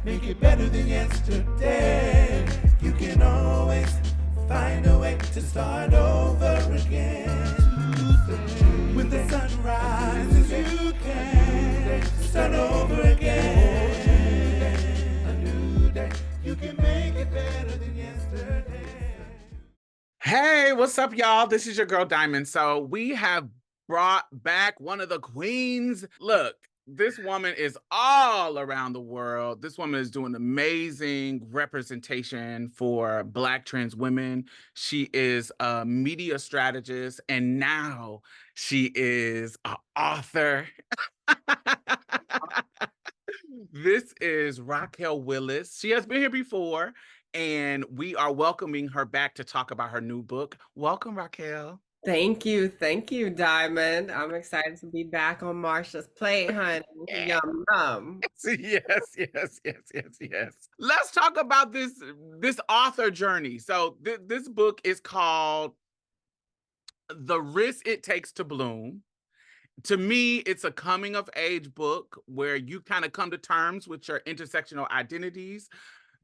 make it better than yesterday. You can always find a way to start over again. When the sun rises, you can start over again. A new day, you can make it better than yesterday. Hey, what's up, y'all? This is your girl Diamond. So we have brought back one of the queens. Look, this woman is all around the world. This woman is doing amazing representation for Black trans women. She is a media strategist, and now she is an author. This is Raquel Willis. She has been here before, and we are welcoming her back to talk about her new book. Welcome, Raquel. Thank you. Thank you, Diamond. I'm excited to be back on Marsha's plate, honey. Yeah. Yum, yum. Yes. Let's talk about this author journey. So this book is called The Risk It Takes to Bloom. To me, it's a coming of age book where you kind of come to terms with your intersectional identities,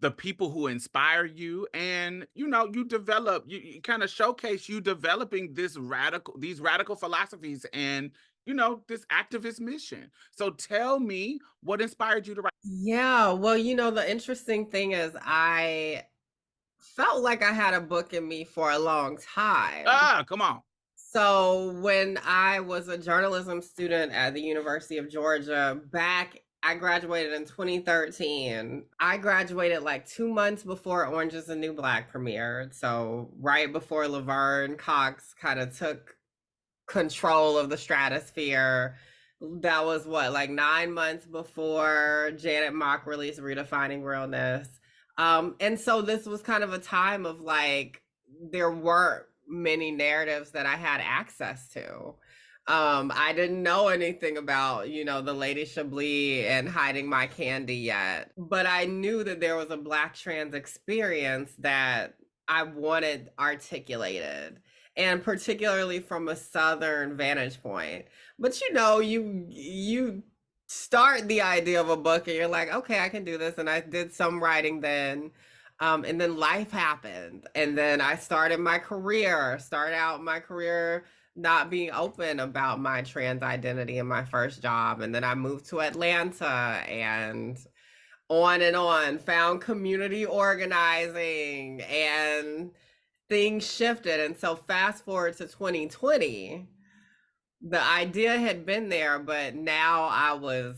the people who inspire you, and you develop, you kind of showcase you developing these radical philosophies and this activist mission. So tell me what inspired you to write. Yeah, well, the interesting thing is I felt like I had a book in me for a long time. Come on. So when I was a journalism student at the University of Georgia, I graduated in 2013. I graduated like 2 months before Orange is the New Black premiered. So right before Laverne Cox kind of took control of the stratosphere. That was like 9 months before Janet Mock released Redefining Realness. And so this was kind of a time of like, there weren't many narratives that I had access to. I didn't know anything about, the Lady Chablis and Hiding My Candy yet, but I knew that there was a Black trans experience that I wanted articulated, and particularly from a Southern vantage point. But you start the idea of a book and you're like, okay, I can do this. And I did some writing then. And then life happened. And then I started out my career not being open about my trans identity in my first job. And then I moved to Atlanta and on, found community organizing, and things shifted. And so fast forward to 2020, the idea had been there, but now I was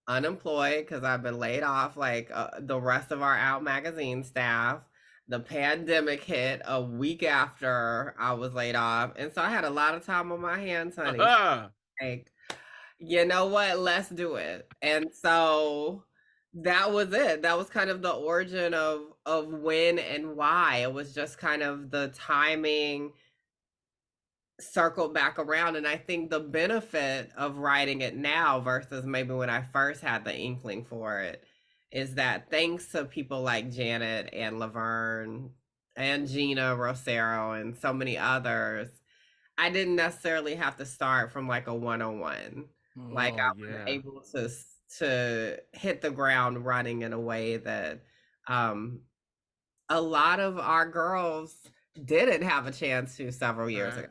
unemployed because I've been laid off like the rest of our Out magazine staff. The pandemic hit a week after I was laid off. And so I had a lot of time on my hands, honey. Like, you know what? Let's do it. And so that was it. That was kind of the origin of when and why. It was just kind of the timing circled back around. And I think the benefit of writing it now versus maybe when I first had the inkling for it is that thanks to people like Janet and Laverne and Gina Rosero and so many others, I didn't necessarily have to start from like a 101. I was able to hit the ground running in a way that a lot of our girls didn't have a chance to several years ago.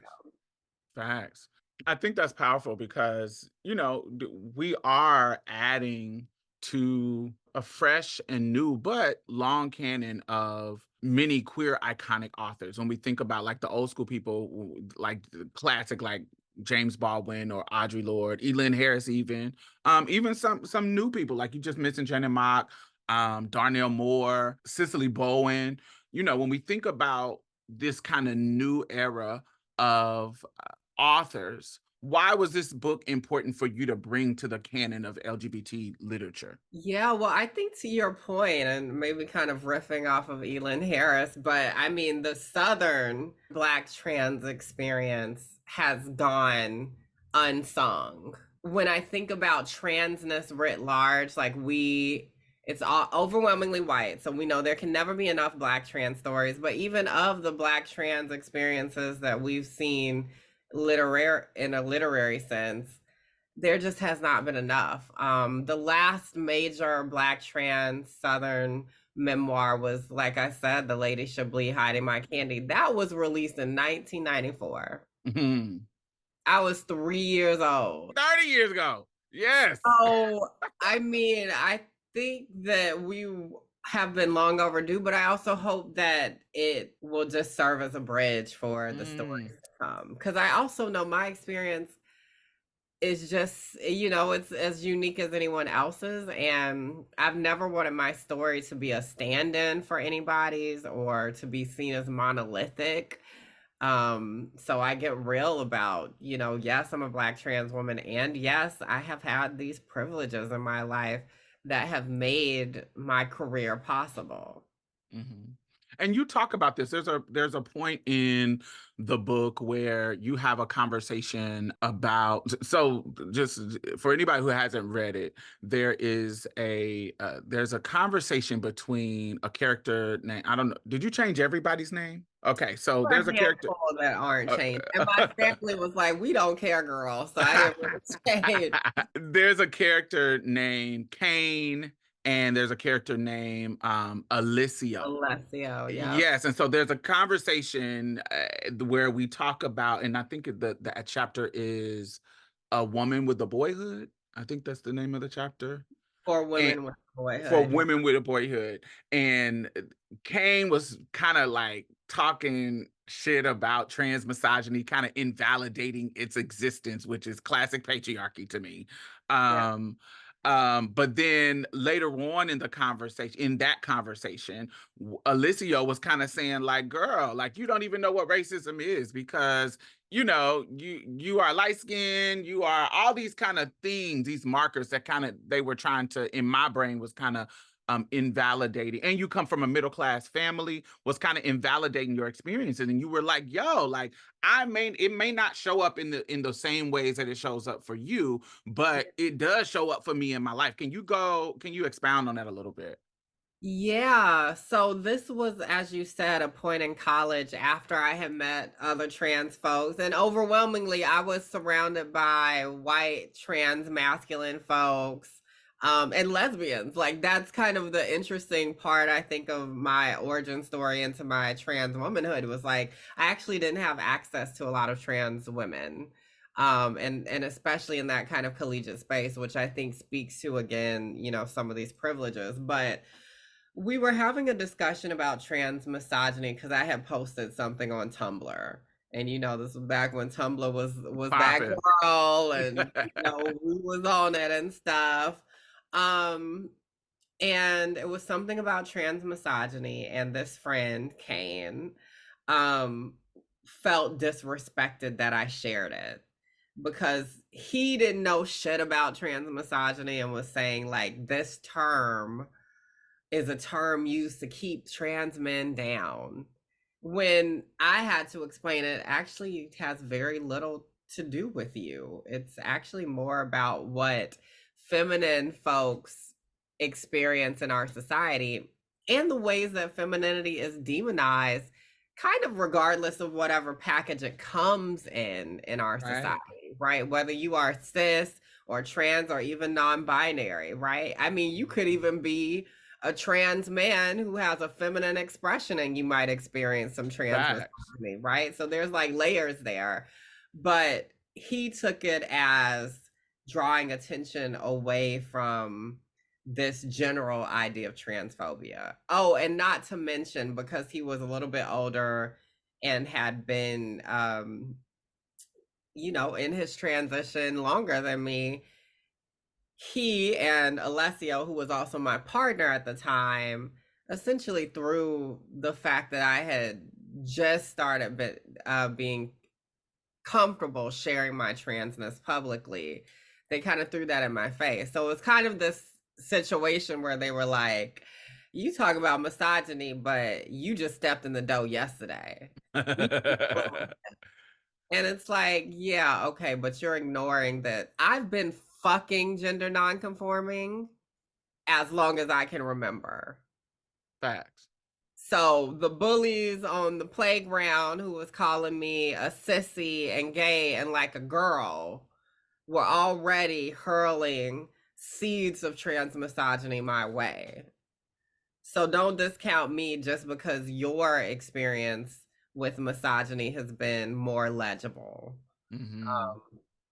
Facts. I think that's powerful because, we are adding to a fresh and new but long canon of many queer iconic authors. When we think about like the old school people, like the classic, like James Baldwin or Audre Lorde, Elin Harris, even some new people like you just mentioned, Janet Mock, Darnell Moore, Cicely Bowen. When we think about this kind of new era of authors, why was this book important for you to bring to the canon of LGBT literature? Yeah, well, I think to your point, and maybe kind of riffing off of Elin Harris, but I mean, the Southern Black trans experience has gone unsung. When I think about transness writ large, like it's all overwhelmingly white. So we know there can never be enough Black trans stories, but even of the Black trans experiences that we've seen in a literary sense, there just has not been enough. The last major Black trans Southern memoir was, like I said, The Lady Chablis Hiding My Candy. That was released in 1994. Mhm. I was 3 years old. 30 years ago. Yes. So, I mean, I think that we have been long overdue, but I also hope that it will just serve as a bridge for the stories to come. Because I also know my experience is just, it's as unique as anyone else's. And I've never wanted my story to be a stand in for anybody's or to be seen as monolithic. So I get real about, yes, I'm a Black trans woman, and yes, I have had these privileges in my life that have made my career possible. Mhm. And you talk about this. There's a point in the book where you have a conversation about. So just for anybody who hasn't read it, there's a conversation between a character named, I don't know. Did you change everybody's name? Okay, so For a there's a character. handful that aren't uh, changed. And my family was like, we don't care, girl. So I didn't really change. There's a character named Kane, and there's a character named Alicia. Alessio, yeah. Yes, and so there's a conversation where we talk about, and I think the chapter is A Woman with a Boyhood. I think that's the name of the chapter. For And women with for boyhood. women with a boyhood. And Kane was kind of like talking shit about trans misogyny, kind of invalidating its existence, which is classic patriarchy to me. Yeah. But then later on in that conversation, Alicia was kind of saying, like, girl, like, you don't even know what racism is, because you are light skinned, you are all these kind of things, these markers that kind of they were trying to, in my brain, was kind of invalidating. And you come from a middle class family, was kind of invalidating your experiences. And you were like, yo, like, it may not show up in the same ways that it shows up for you, but it does show up for me in my life. Can you expound on that a little bit? Yeah, so this was, as you said, a point in college after I had met other trans folks, and overwhelmingly, I was surrounded by white trans masculine folks, and lesbians. Like, that's kind of the interesting part, I think, of my origin story into my trans womanhood. Was like, I actually didn't have access to a lot of trans women. And especially in that kind of collegiate space, which I think speaks to, again, some of these privileges. But we were having a discussion about trans misogyny because I had posted something on Tumblr. And this was back when Tumblr was that Poppin'. girl, and we was on it and stuff. Um and it was something about trans misogyny, and this friend, Kane, um felt disrespected that I shared it because he didn't know shit about trans misogyny and was saying, like, this term is a term used to keep trans men down. When I had to explain it, actually has very little to do with you. It's actually more about what feminine folks experience in our society and the ways that femininity is demonized, kind of regardless of whatever package it comes in our Right. society, right? Whether you are cis or trans or even non-binary, right? I mean, you could even be a trans man who has a feminine expression and you might experience some trans misogyny, right? So there's like layers there. But he took it as drawing attention away from this general idea of transphobia. Oh, and not to mention, because he was a little bit older and had been in his transition longer than me, he and Alessio, who was also my partner at the time, essentially, through the fact that I had just started being comfortable sharing my transness publicly, they kind of threw that in my face. So it was kind of this situation where they were like, you talk about misogyny, but you just stepped in the dough yesterday. And it's like, yeah, okay, but you're ignoring that I've been fucking gender nonconforming as long as I can remember. Facts. So the bullies on the playground who was calling me a sissy and gay and like a girl, were already hurling seeds of trans misogyny my way. So don't discount me just because your experience with misogyny has been more legible Hmm.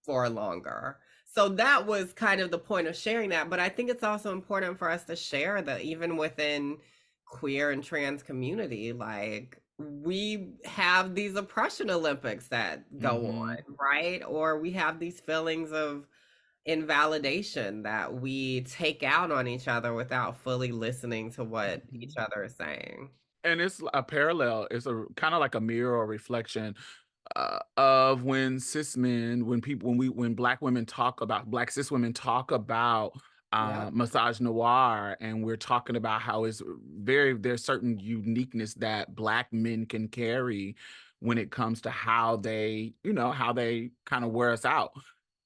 for longer. So that was kind of the point of sharing that. But I think it's also important for us to share that even within queer and trans community, like we have these oppression Olympics that go Hmm. on, right? Or we have these feelings of invalidation that we take out on each other without fully listening to what each other is saying. And it's a parallel. It's a kind of like a mirror or reflection of when cis men, when black women talk about black cis women talk about Yep. massage noir, and we're talking about how there's certain uniqueness that black men can carry when it comes to how they, how they kind of wear us out.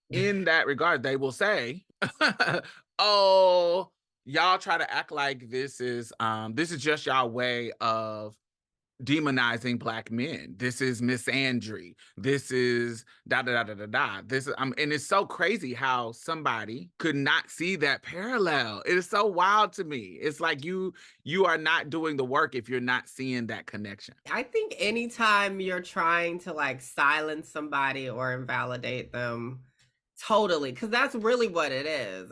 In that regard, they will say, "Oh, y'all try to act like this is just y'all way of demonizing black men. This is misandry. This is da da da da da da. This is and it's so crazy how somebody could not see that parallel. It is so wild to me. It's like you are not doing the work if you're not seeing that connection. I think anytime you're trying to like silence somebody or invalidate them, totally, because that's really what it is.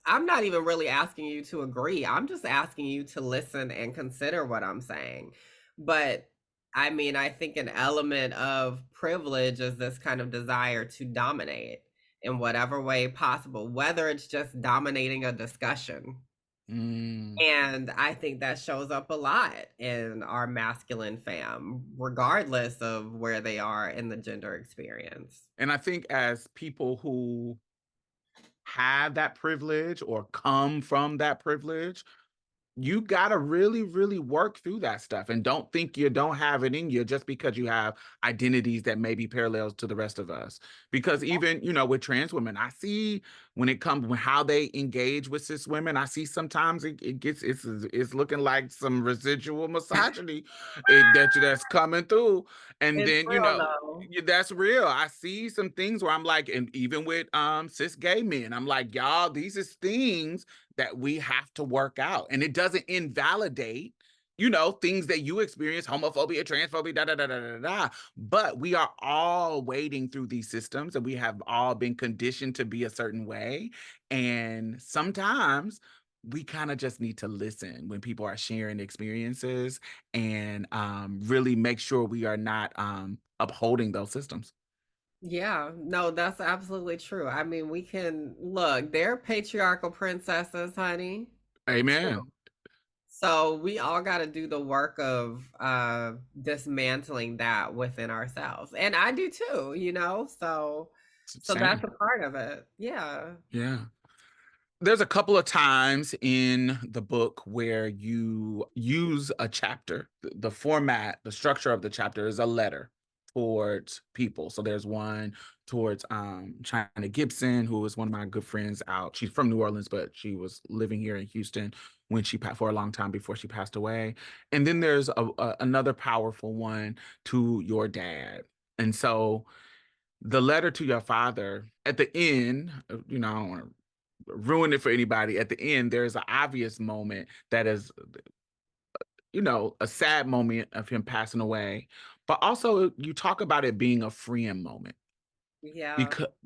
I'm not even really asking you to agree. I'm just asking you to listen and consider what I'm saying. But I mean, I think an element of privilege is this kind of desire to dominate in whatever way possible, whether it's just dominating a discussion. Mm. And I think that shows up a lot in our masculine fam, regardless of where they are in the gender experience. And I think as people who have that privilege or come from that privilege, you got to really, really work through that stuff, and don't think you don't have it in you just because you have identities that may be parallels to the rest of us. Because even, with trans women, I see when it comes when how they engage with cis women, I see sometimes it's looking like some residual misogyny that's coming through. And It's then, real though. that's real. I see some things where I'm like, and even with cis gay men, I'm like, y'all, these is things that we have to work out. And it doesn't invalidate, things that you experience, homophobia, transphobia, da da da da da da. But we are all wading through these systems, and we have all been conditioned to be a certain way. And sometimes we kind of just need to listen when people are sharing experiences, and really make sure we are not upholding those systems. Yeah, no, that's absolutely true. I mean, we can look, they're patriarchal princesses, honey, too. Amen. So we all got to do the work of dismantling that within ourselves. And I do too, so that's Same. a part of it. Yeah. Yeah. There's a couple of times in the book where you use a chapter. The format, the structure of the chapter is a letter towards people. So there's one towards China Gibson, who is one of my good friends out. She's from New Orleans, but she was living here in Houston when for a long time before she passed away. And then there's another powerful one to your dad. And so the letter to your father at the end, I don't want to ruin it for anybody. At the end, there's an obvious moment that is, a sad moment of him passing away, but also you talk about it being a freeing moment Yeah.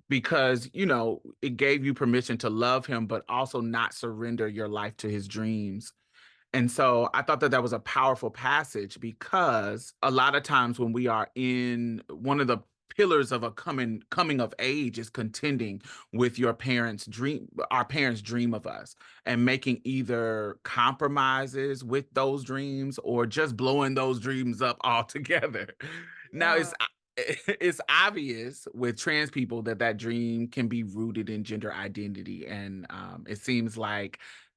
because it gave you permission to love him, but also not surrender your life to his dreams. And so I thought that was a powerful passage, because a lot of times when we are in one of the pillars of a coming of age is contending with our parents' dream of us, and making either compromises with those dreams or just blowing those dreams up altogether. Now Yeah. it's obvious with trans people that dream can be rooted in gender identity, and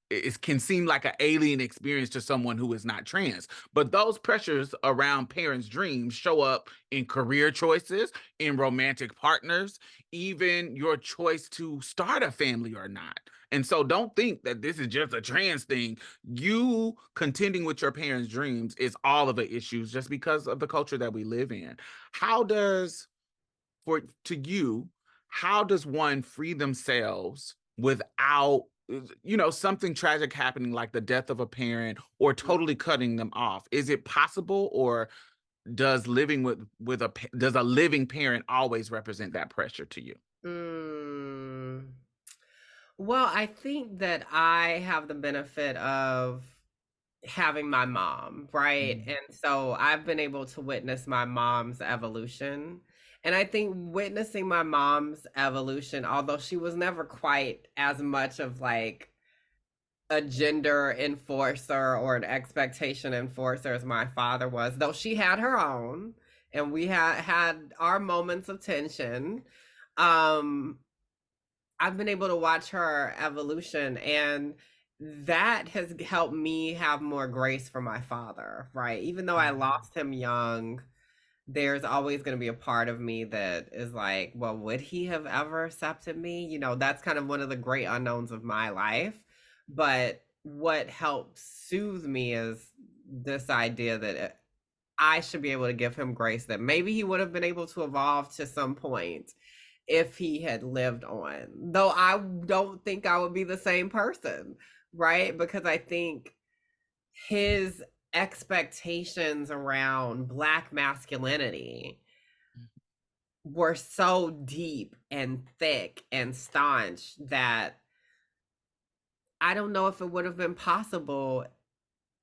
it can seem like an alien experience to someone who is not trans. But those pressures around parents' dreams show up in career choices, in romantic partners, even your choice to start a family or not. And so don't think that this is just a trans thing. You contending with your parents' dreams is all of the issues just because of the culture that we live in. How does, for to you, how does one free themselves without something tragic happening like the death of a parent or totally cutting them off? Is it possible, or does living does a living parent always represent that pressure to you? Mm. Well, I think that I have the benefit of having my mom, right? Mhm. And so I've been able to witness my mom's evolution. And I think witnessing my mom's evolution, although she was never quite as much of like a gender enforcer or an expectation enforcer as my father was, though she had her own and we had our moments of tension. Um I've been able to watch her evolution, and that has helped me have more grace for my father, right? Even though I Mhm. lost him young, there's always going to be a part of me that is like, well, would he have ever accepted me? That's kind of one of the great unknowns of my life. But what helps soothe me is this idea that I should be able to give him grace, that maybe he would have been able to evolve to some point if he had lived on. Though I don't think I would be the same person, right? Because I think his expectations around Black masculinity were so deep and thick and staunch that I don't know if it would have been possible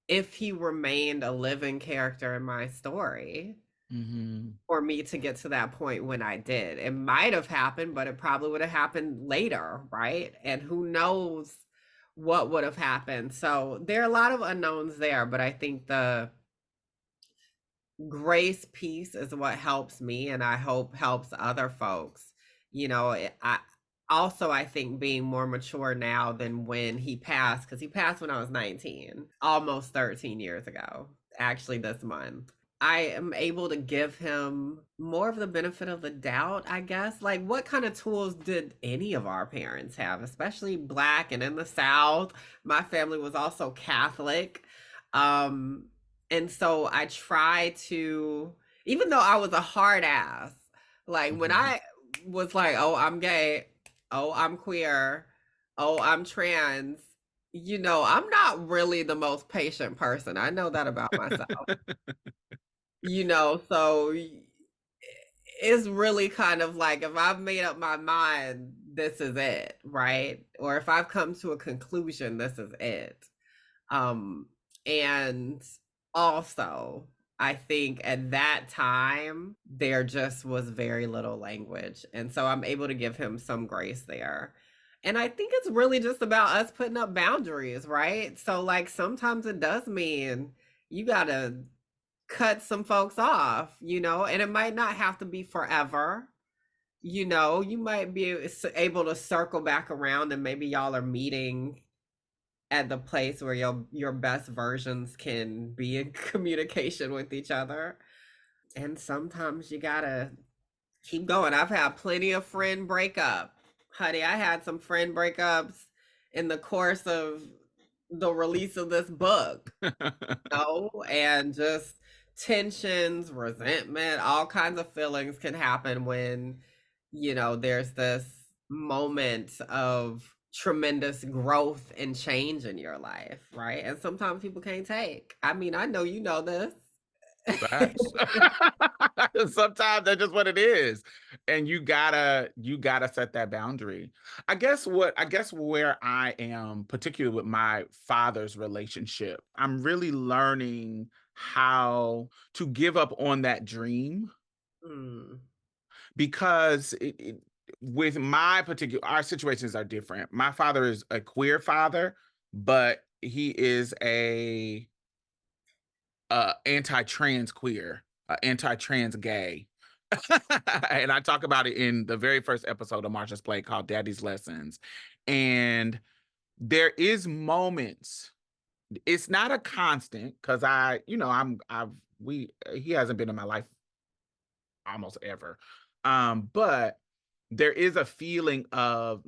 if he remained a living character in my story Mhm. for me to get to that point when I did. It might have happened, but it probably would have happened later, right? And who knows what would have happened. So there are a lot of unknowns there, but I think the grace piece is what helps me, and I hope helps other folks. I think being more mature now than when he passed, because he passed when I was 19, almost 13 years ago, actually this month. I am able to give him more of the benefit of the doubt, I guess. Like, what kind of tools did any of our parents have, especially Black and in the South? My family was also Catholic. Um, and so I try to, even though I was a hard ass, like when Mhm. I was like, oh, I'm gay, oh, I'm queer, oh, I'm trans, I'm not really the most patient person. I know that about myself. So it's really kind of like, if I've made up my mind, this is it, right? Or if I've come to a conclusion, this is it. Um, and also, I think at that time, there just was very little language. And so I'm able to give him some grace there. And I think it's really just about us putting up boundaries, right? So, like, sometimes it does mean you got to cut some folks off, and it might not have to be forever. You might be able to circle back around, and maybe y'all are meeting at the place where your best versions can be in communication with each other. And sometimes you gotta keep going. I've had plenty of friend breakup. Honey, I had some friend breakups in the course of the release of this book, and just tensions, resentment, all kinds of feelings can happen when, there's this moment of tremendous growth and change in your life, right? And sometimes people can't take. I mean, I know you know this. Facts. Sometimes that's just what it is. And you gotta set that boundary. I guess where I am, particularly with my father's relationship, I'm really learning how to give up on that dream, Mm, because with my particular our situations are different. My father is a queer father, but he is a anti-trans queer, anti-trans gay. And I talk about it in the very first episode of Marsha's Play called Daddy's Lessons. And there is moments, it's not a constant, because he hasn't been in my life almost ever. But there is a feeling of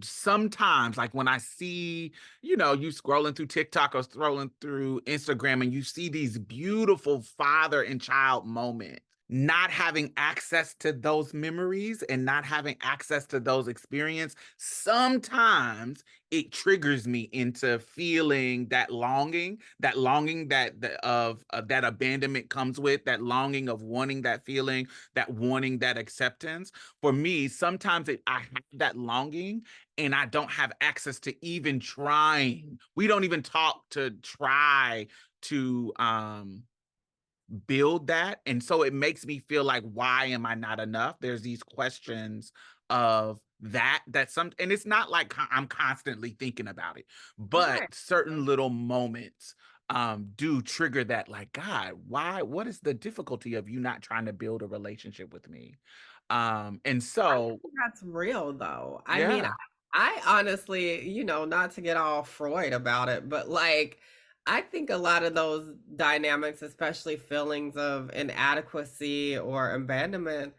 sometimes, like when I see, you scrolling through TikTok or scrolling through Instagram, and you see these beautiful father and child moments. not having access to those memories and not having access to those experiences, sometimes it triggers me into feeling that longing that abandonment comes with, that longing of wanting that feeling, that wanting that acceptance. For me, sometimes I have that longing and I don't have access to even trying. We don't even talk to try to build that. And so it makes me feel like, why am I not enough? There's these questions of and it's not like I'm constantly thinking about it, but Right. certain little moments do trigger that, like, God, what is the difficulty of you not trying to build a relationship with me? And I so think that's real though. I mean, yeah. I honestly, not to get all Freud about it, but like, I think a lot of those dynamics, especially feelings of inadequacy or abandonment,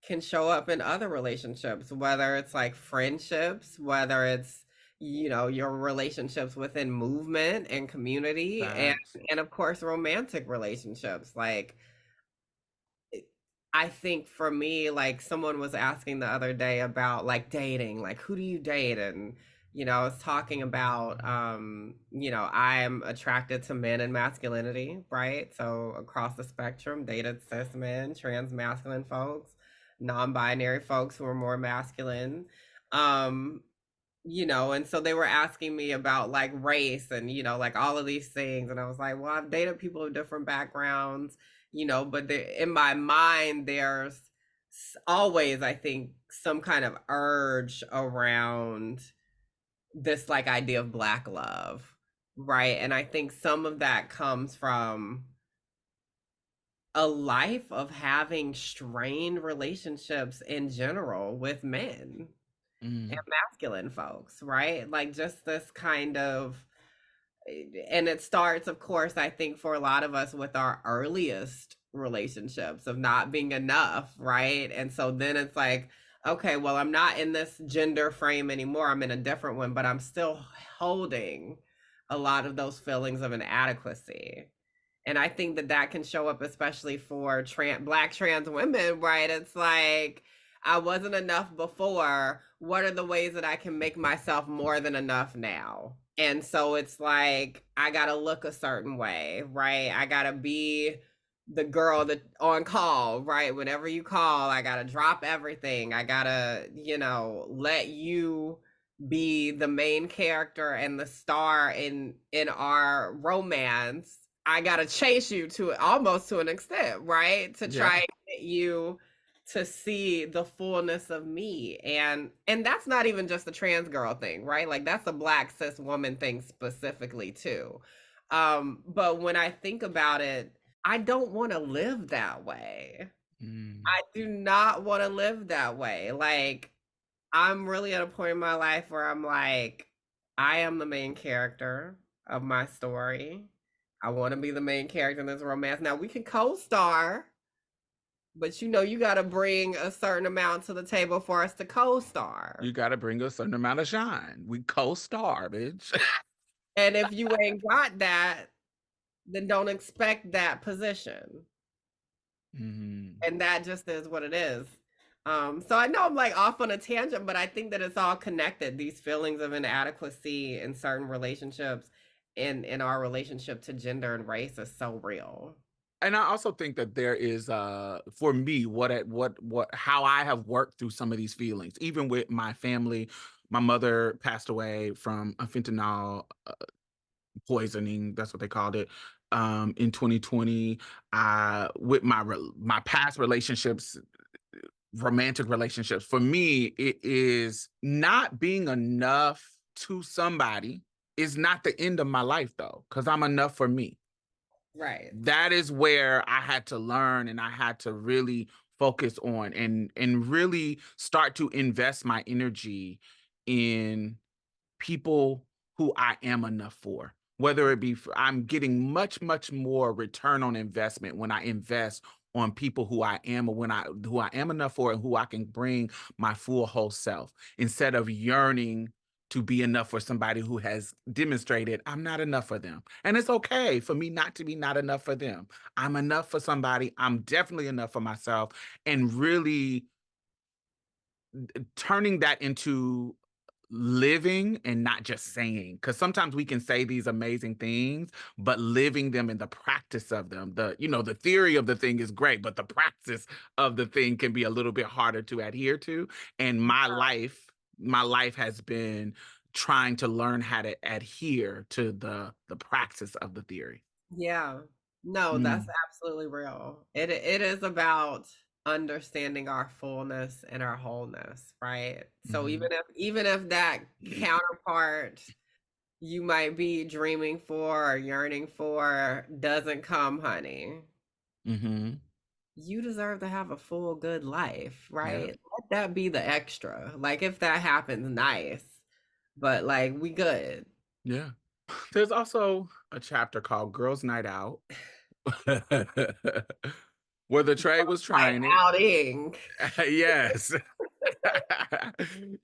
can show up in other relationships, whether it's like friendships, whether it's, your relationships within movement and community, and Facts. and of course romantic relationships. Like, I think for me, like someone was asking the other day about like dating, like who do you date? And, I was talking about, I'm attracted to men and masculinity, right? So across the spectrum, dated cis men, trans masculine folks, non-binary folks who are more masculine. Um, and so they were asking me about like race and, like all of these things. And I was like, well, I've dated people of different backgrounds, but in my mind, there's always, I think, some kind of urge around this like idea of Black love, right? And I think some of that comes from a life of having strained relationships in general with men and Mm, masculine folks, right? Like just this kind of, and it starts, of course, I think for a lot of us with our earliest relationships of not being enough, right? And so then it's like, okay, well, I'm not in this gender frame anymore. I'm in a different one, but I'm still holding a lot of those feelings of inadequacy. And I think that that can show up especially for Black trans women, right? It's like, I wasn't enough before. What are the ways that I can make myself more than enough now? And so it's like, I got to look a certain way, right? I got to be the girl that on call, right? Whenever you call, I got to drop everything. I got to, let you be the main character and the star in our romance. I gotta chase you to almost to an extent, right? To yeah. try and get you to see the fullness of me. And that's not even just a trans girl thing, right? Like that's a Black cis woman thing specifically too. But when I think about it, I don't want to live that way. Mm, I do not want to live that way. Like I'm really at a point in my life where I'm like, I am the main character of my story. I want to be the main character in this romance. Now we can co-star, but you got to bring a certain amount to the table for us to co-star. you got to bring a certain amount of shine. We co-star, bitch. And if you ain't got that, then don't expect that position. Mhm. And that just is what it is. So I know I'm like off on a tangent, but I think that it's all connected. These feelings of inadequacy in certain relationships, in our relationship to gender and race, is so real. And I also think that there is for me how I have worked through some of these feelings, even with my family. My mother passed away from a fentanyl poisoning, that's what they called it, in 2020. With my past relationships, romantic relationships, for me, it is not being enough to somebody is not the end of my life though, because I'm enough for me. Right. That is where I had to learn and I had to really focus on and really start to invest my energy in people who I am enough for. Whether it be I'm getting much more return on investment when I invest on people who I am, or who I am enough for, and who I can bring my full whole self, instead of yearning to be enough for somebody who has demonstrated I'm not enough for them. And it's okay for me not to be not enough for them. I'm enough for somebody. I'm definitely enough for myself. And really turning that into living and not just saying, because sometimes we can say these amazing things, but living them in the practice of them, the theory of the thing is great, but the practice of the thing can be a little bit harder to adhere to. And my life has been trying to learn how to adhere to the practice of the theory. Yeah. No, that's absolutely real. It is about understanding our fullness and our wholeness, right? So even if that counterpart you might be dreaming for or yearning for doesn't come, honey, Mm-hmm. you deserve to have a full good life, Yeah. right? Let that be the extra. Like if that happens, nice. But like we good. Yeah. There's also a chapter called Girls Night Out where the trade was Like trying it. outing. Yes.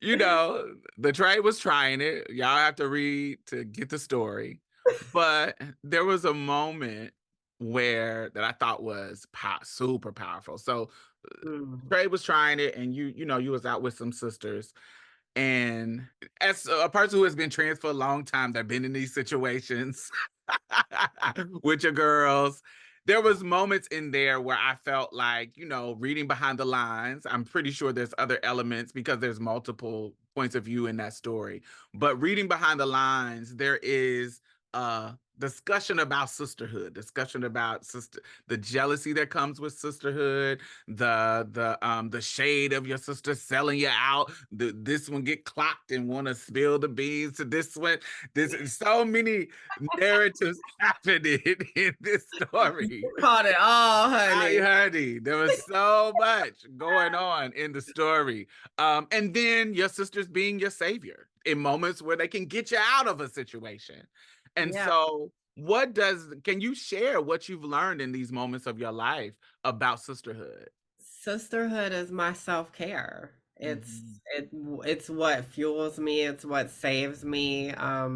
The trade was trying it. Y'all have to read to get the story. But there was a moment that I thought was super powerful. So trade was trying it, and you was out with some sisters. And as a person who has been trans for a long time, that been in these situations with your girls, there was moments in there where I felt like, reading behind the lines. I'm pretty sure there's other elements because there's multiple points of view in that story. But reading behind the lines, there is discussion about sisterhood, discussion about the jealousy that comes with sisterhood, the shade of your sister selling you out, this one get clocked and want to spill the beans to this one. There's so many narratives happening in this story. You caught it all, honey. Honey, there was so much going on in the story. And then your sisters being your savior in moments where they can get you out of a situation. And so can you share what you've learned in these moments of your life about sisterhood? Sisterhood is my self-care. It's what fuels me, it's what saves me. I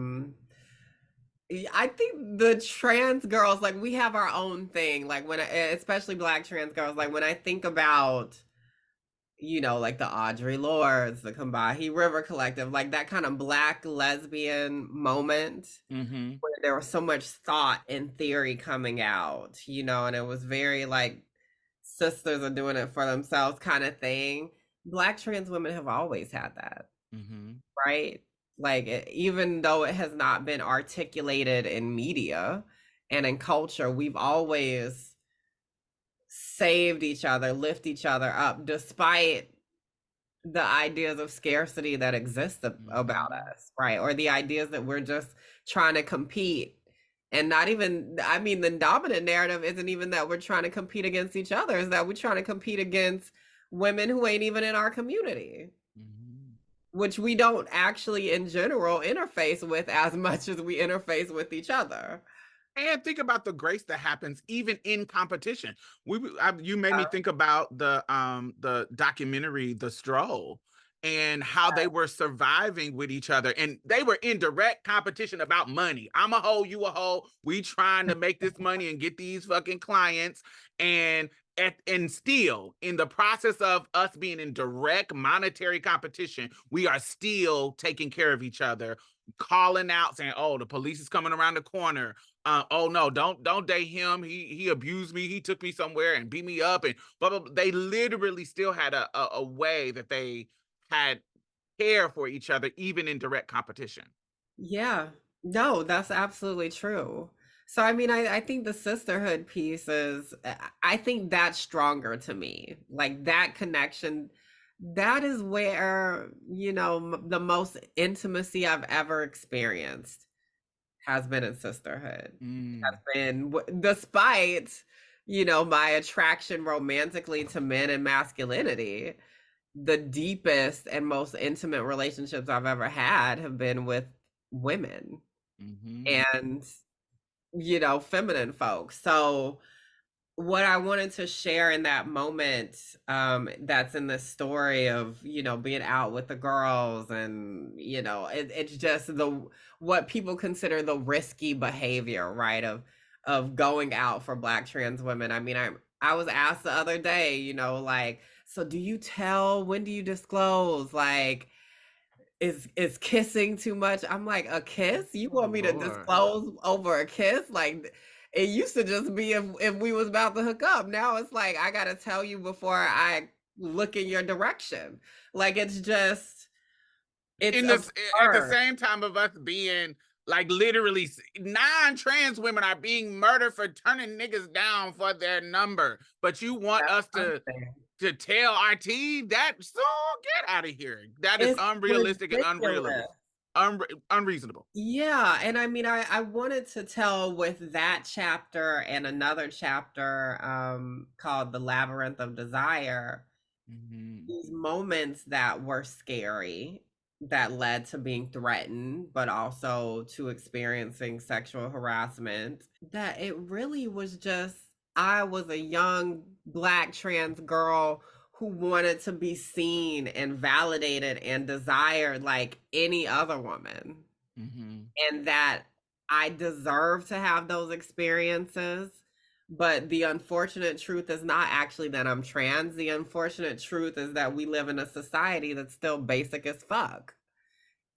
think the trans girls, like we have our own thing. Like especially Black trans girls, like when I think about, like the Audre Lordes, the Combahee River Collective, like that kind of Black lesbian moment where there was so much thought and theory coming out, and it was very like sisters are doing it for themselves kind of thing. Black trans women have always had that, right? Like even though it has not been articulated in media and in culture, we've always saved each other, lift each other up, despite the ideas of scarcity that exist about us, right? Or the ideas that we're just trying to compete. And not even, the dominant narrative isn't even that we're trying to compete against each other, is that we're trying to compete against women who ain't even in our community, which we don't actually in general interface with as much as we interface with each other. And think about the grace that happens even in competition. You made me think about the documentary The Stroll and how they were surviving with each other, and they were in direct competition about money. I'm a hoe, you a hoe. We trying to make this money and get these fucking clients, and still in the process of us being in direct monetary competition, we are still taking care of each other, calling out, saying, "Oh, the police is coming around the corner. Oh no, don't date him. He abused me. He took me somewhere and beat me up." And blah, blah, blah. They literally still had a way that they had care for each other, even in direct competition. Yeah, no, that's absolutely true. So I think the sisterhood piece I think that's stronger to me. Like that connection, that is where, the most intimacy I've ever experienced has been in sisterhood. Has been despite, my attraction romantically to men and masculinity, the deepest and most intimate relationships I've ever had have been with women and, feminine folks. So what I wanted to share in that moment, that's in the story of, being out with the girls, and, it's just what people consider the risky behavior, right? Of going out for Black trans women. I mean, I was asked the other day, like, so do you tell, when do you disclose? Like, is kissing too much? I'm like, a kiss? You Oh want me to Lord. disclose over a kiss? Like, it used to just be if we was about to hook up. Now it's like I gotta tell you before I look in your direction. Like, it's just, it's In this at the absurd. same time of us being like literally non-trans women are being murdered for turning niggas down for their number, but you want That's us what I'm to saying. tell RT that, so get out of here. That is It's unrealistic and ridiculous. unreasonable. Yeah, and I mean, I wanted to tell with that chapter and another chapter called The Labyrinth of Desire, Mhm. these moments that were scary, that led to being threatened, but also to experiencing sexual harassment, that it really was just, I was a young Black trans girl who wanted to be seen and validated and desired like any other woman, Mhm. and that I deserve to have those experiences. But the unfortunate truth is not actually that I'm trans. The unfortunate truth is that we live in a society that's still basic as fuck.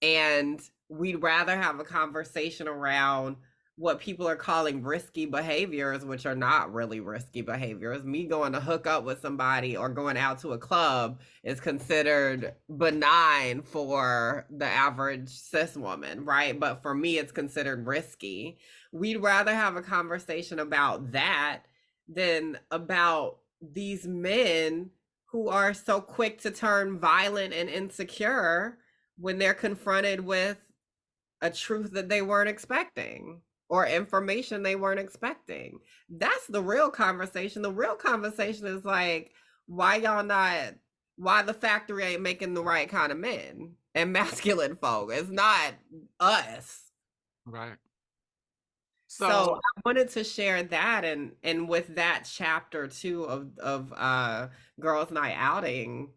And we'd rather have a conversation around what people are calling risky behaviors, which are not really risky behaviors. Me going to hook up with somebody or going out to a club is considered benign for the average cis woman, right? But for me, it's considered risky. We'd rather have a conversation about that than about these men who are so quick to turn violent and insecure when they're confronted with a truth that they weren't expecting or information they weren't expecting. That's the real conversation. The real conversation is like, why y'all not, why the factory ain't making the right kind of men and masculine folk? It's not us. Right. So So I wanted to share that, and with that chapter too of Girls Night Outing,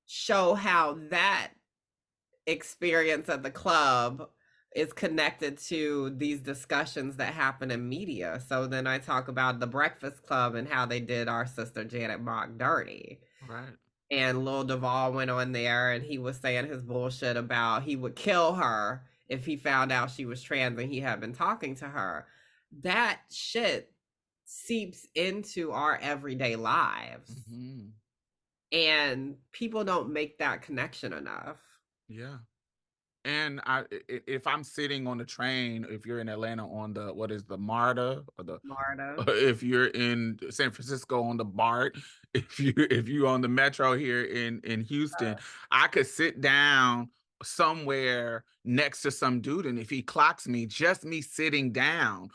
show how that experience at the club is connected to these discussions that happen in media. So then I talk about the Breakfast Club and how they did our sister Janet Mock dirty. right. And Lil Duval went on there and he was saying his bullshit about he would kill her if he found out she was trans and he had been talking to her. That shit seeps into our everyday lives. Mhm. And people don't make that connection enough. Yeah. And if I'm sitting on the train, if you're in Atlanta on the, what is the MARTA, or the, Marta. if you're in San Francisco on the BART, if you on the metro here in Houston, I could sit down somewhere next to some dude, and if he clocks me, just me sitting down,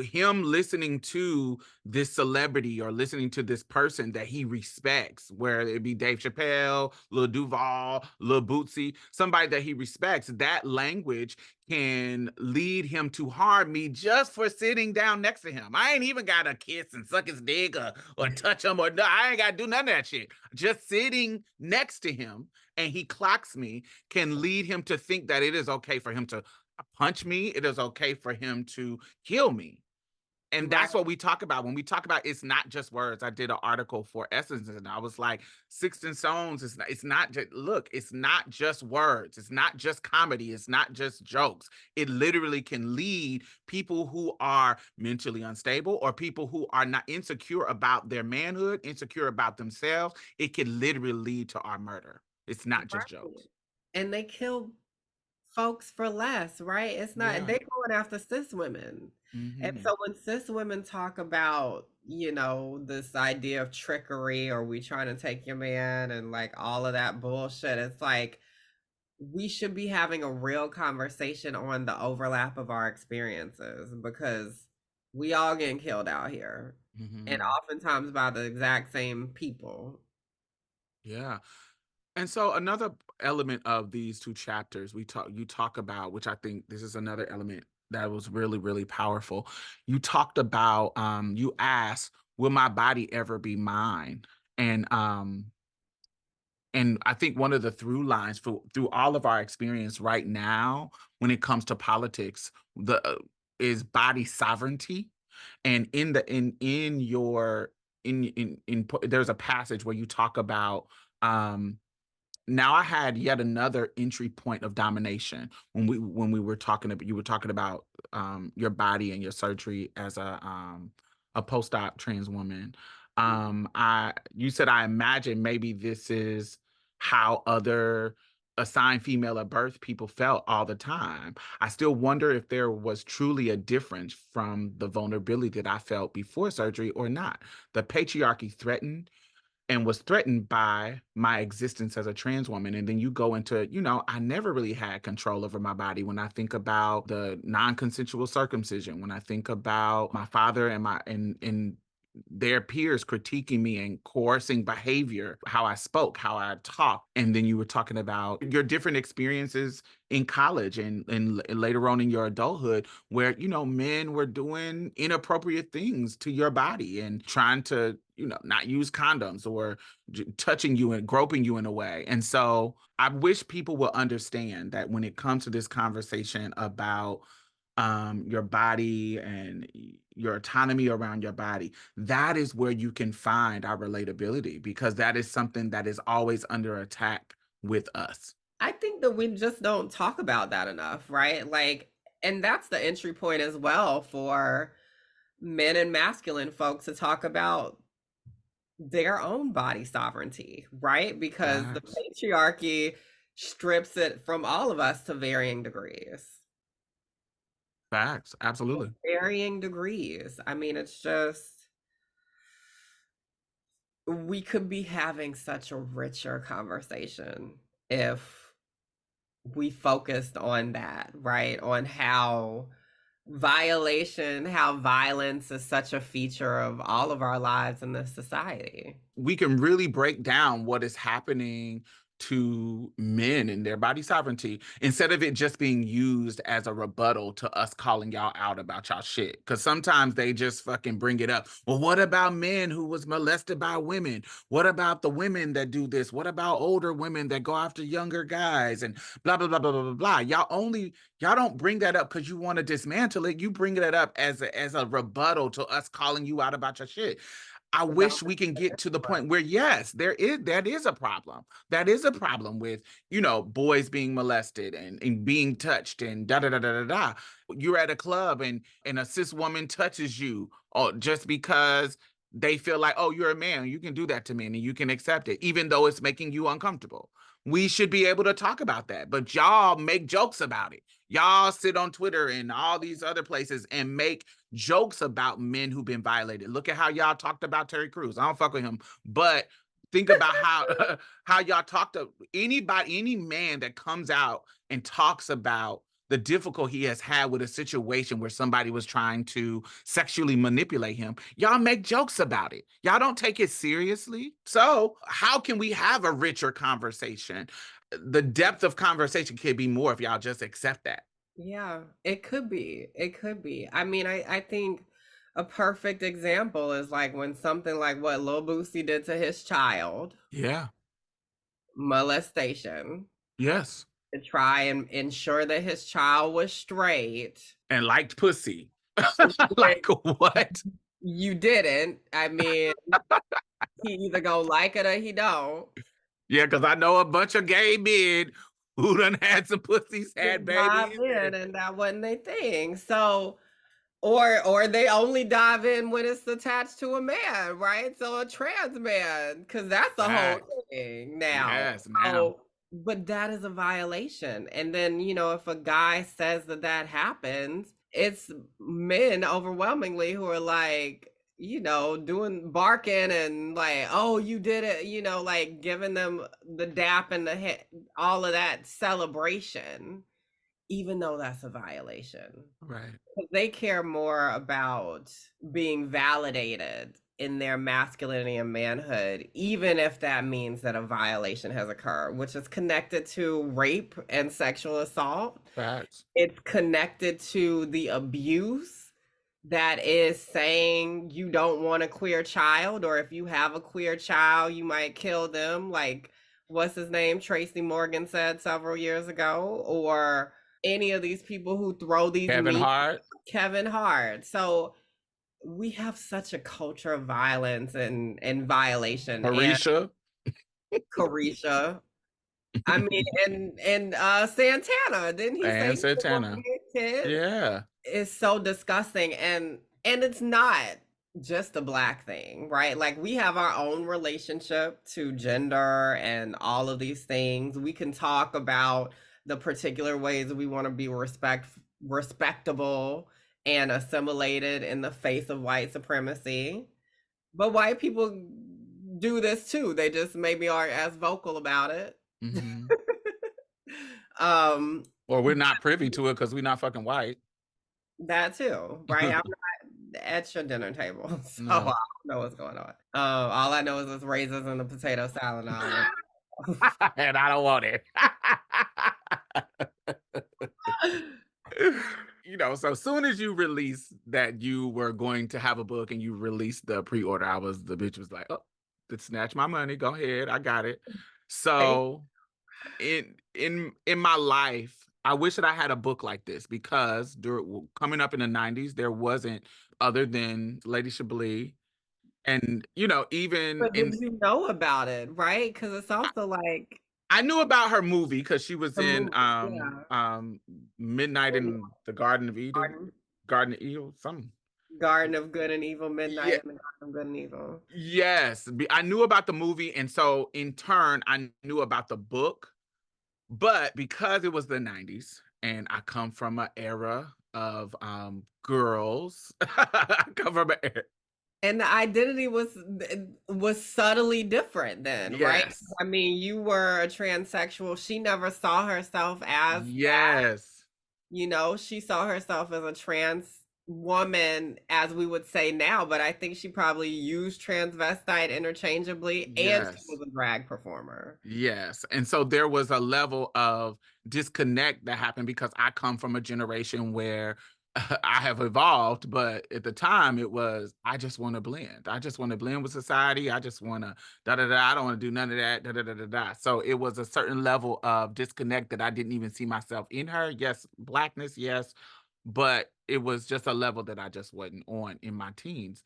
him listening to this celebrity or listening to this person that he respects, whether it be Dave Chappelle, Lil Duval, Lil Bootsy, somebody that he respects, that language can lead him to harm me just for sitting down next to him. I ain't even got to kiss and suck his dick or touch him, or no, I ain't got to do none of that shit. Just sitting next to him and he clocks me can lead him to think that it is okay for him to punch me. It is okay for him to kill me. And Right. that's what we talk about when we talk about it's not just words. I did an article for Essence and I was like, Sticks and Stones, it's not just, look, it's not just words. It's not just comedy. It's not just jokes. It literally can lead people who are mentally unstable or people who are not insecure about their manhood, insecure about themselves. It can literally lead to our murder. It's not just Right. jokes. And they kill folks for less, right? It's not, Yeah. they going after cis women. And Mm-hmm. so when cis women talk about, this idea of trickery or we trying to take your man and like all of that bullshit, it's like we should be having a real conversation on the overlap of our experiences, because we all getting killed out here, and Mm-hmm. oftentimes by the exact same people. Yeah. And so another element of these two chapters you talk about, which I think this is another element that was really, really powerful. You talked about, you asked, will my body ever be mine? And I think one of the through lines through all of our experience right now, when it comes to politics, is body sovereignty. And in your there's a passage where you talk about, now I had yet another entry point of domination when we were talking about, you were talking about your body and your surgery as a post-op trans woman. You said, I imagine maybe this is how other assigned female at birth people felt all the time. I still wonder if there was truly a difference from the vulnerability that I felt before surgery or not. The patriarchy threatened and was threatened by my existence as a trans woman. And then you go into, I never really had control over my body. When I think about the non-consensual circumcision, when I think about my father and their peers critiquing me and coercing behavior, how I spoke, how I talked. And then you were talking about your different experiences in college and later on in your adulthood, where, men were doing inappropriate things to your body and trying to, not use condoms or touching you and groping you in a way. And so I wish people will understand that when it comes to this conversation about your body and your autonomy around your body, that is where you can find our relatability, because that is something that is always under attack with us. I think that we just don't talk about that enough, right? Like, and that's the entry point as well for men and masculine folks to talk about their own body sovereignty, right? Because the patriarchy strips it from all of us to varying degrees. Facts. Absolutely. Varying degrees. I mean, it's just, we could be having such a richer conversation if we focused on that, right? On how violence is such a feature of all of our lives in this society. We can really break down what is happening to men and their body sovereignty, instead of it just being used as a rebuttal to us calling y'all out about y'all shit. Because sometimes they just fucking bring it up. Well, what about men who was molested by women? What about the women that do this? What about older women that go after younger guys? And blah, blah, blah, blah, blah, blah. Y'all don't bring that up because you want to dismantle it. You bring that up as a rebuttal to us calling you out about your shit. I wish we can get to the point where, yes, that is a problem. That is a problem with, boys being molested and being touched and da da da da da da. You're at a club and a cis woman touches you, just because they feel like, oh, you're a man, you can do that to me and you can accept it, even though it's making you uncomfortable. We should be able to talk about that, but y'all make jokes about it. Y'all sit on Twitter and all these other places and make jokes about men who've been violated. Look at how y'all talked about Terry Crews. I don't fuck with him, but think about how y'all talk to any man that comes out and talks about the difficulty he has had with a situation where somebody was trying to sexually manipulate him. Y'all make jokes about it. Y'all don't take it seriously. So how can we have a richer conversation? The depth of conversation could be more if y'all just accept that. Yeah, it could be. It could be. I mean, I think a perfect example is like when something like what Lil Boosie did to his child. Yeah. Molestation. Yes. To try and ensure that his child was straight. And liked pussy. Like, what? You didn't. I mean, he either gonna like it or he don't. Yeah, because I know a bunch of gay men who done had some pussies, had babies. And that wasn't their thing. So, or they only dive in when it's attached to a man, right? So a trans man, because that's the whole thing now. Yes, now. But that is a violation. And then, if a guy says that happens, it's men overwhelmingly who are like, barking and like, oh, you did it, like giving them the dap and the hit, all of that celebration, even though that's a violation. Right. They care more about being validated in their masculinity and manhood, even if that means that a violation has occurred, which is connected to rape and sexual assault. Facts. It's connected to the abuse that is saying you don't want a queer child, or if you have a queer child, you might kill them. Like, what's his name? Tracy Morgan said several years ago, or any of these people who throw these Kevin memes. Hart. Kevin Hart. So we have such a culture of violence and violation. Marisha. And Carisha. I mean, and Santana, didn't he say And he was gonna Santana. be a kid? Yeah. It's so disgusting, and it's not just a Black thing, right? Like, we have our own relationship to gender and all of these things. We can talk about the particular ways we want to be respectable and assimilated in the face of white supremacy. But white people do this too. They just maybe aren't as vocal about it. Mm-hmm. um Or we're not privy to it because we're not fucking white. That too, right? I'm not at your dinner table, so No. I don't know what's going on. All I know is it's raisins and the potato salad. And I don't want it. You know, so soon as you released that you were going to have a book and you released the pre-order, the bitch was like, oh, snatch my money. Go ahead. I got it. So in my life, I wish that I had a book like this, because coming up in the 90s, there wasn't, other than Lady Chablis. And, you know, even But did you know about it, right? Because it's also like I knew about her movie because she was the in movie, Midnight in the Garden of Eden. Garden of Evil, something. Garden of Good and Evil, Yeah. Midnight in the Garden of Good and Evil. Yes, I knew about the movie, and so in turn, I knew about the book. But because it was the 90s, and I come from an era of girls, I come from an era. And the identity was subtly different then, right? Yes. I mean, you were a transsexual. She never saw herself as that. Yes. You know, she saw herself as a trans woman, as we would say now, but I think she probably used transvestite interchangeably, and Yes. she was a drag performer. Yes. And so there was a level of disconnect that happened, because I come from a generation where I have evolved, but at the time it was, I just want to blend. I just want to blend with society. I just want to I don't want to do none of that. So it was a certain level of disconnect that I didn't even see myself in her. Yes, Blackness, yes, but it was just a level that I just wasn't on in my teens.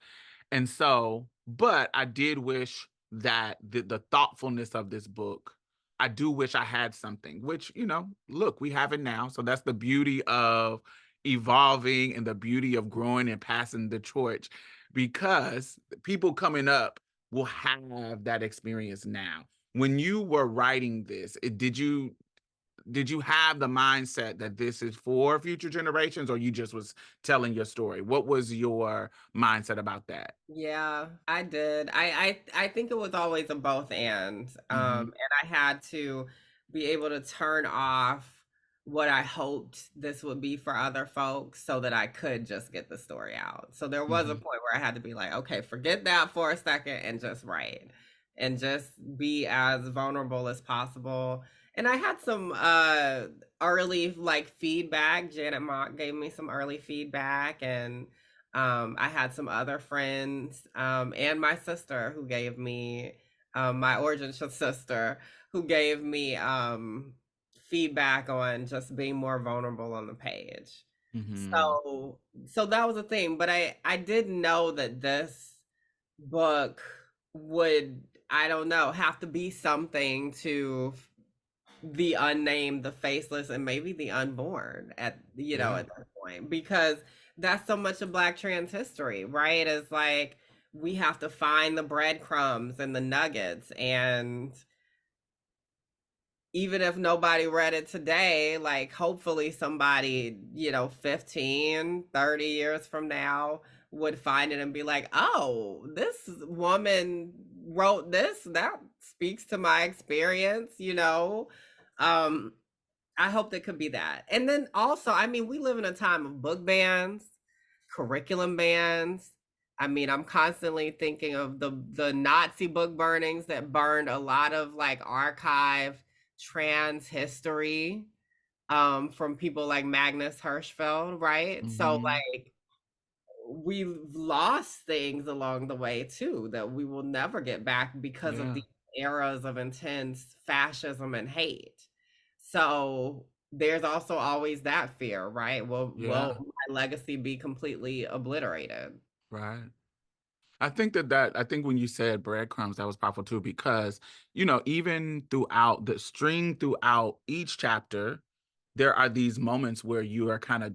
And so, but I did wish that the thoughtfulness of this book, I do wish I had something, which, you know, look, we have it now. So that's the beauty of evolving and the beauty of growing and passing the torch, because people coming up will have that experience now. When you were writing this, did you have the mindset that this is for future generations, or you just was telling your story? What was your mindset about that? Yeah, I did. I think it was always a both and. And I had to be able to turn off what I hoped this would be for other folks so that I could just get the story out. So there was a point where I had to be like, okay, forget that for a second and just write and just be as vulnerable as possible. And I had some early like feedback. Janet Mock gave me some early feedback, and I had some other friends and my sister who gave me my origin sister who gave me feedback on just being more vulnerable on the page. So that was a thing, but I didn't know that this book would, I don't know, have to be something to the unnamed, the faceless, and maybe the unborn at at that point, because that's so much of Black trans history, right? It's like we have to find the breadcrumbs and the nuggets, and even if nobody read it today, like hopefully somebody 15, 30 years from now would find it and be like, oh, this woman wrote this, that speaks to my experience. I hope that could be that. And then also, I mean, we live in a time of book bans, curriculum bans. I mean, I'm constantly thinking of the Nazi book burnings that burned a lot of like archived trans history from people like Magnus Hirschfeld, right? So like we've lost things along the way too that we will never get back because of Yeah. the eras of intense fascism and hate. So there's also always that fear, right? Will Yeah. my legacy be completely obliterated? Right. I think when you said breadcrumbs, that was powerful too, because, even throughout the string throughout each chapter, there are these moments where you are kind of,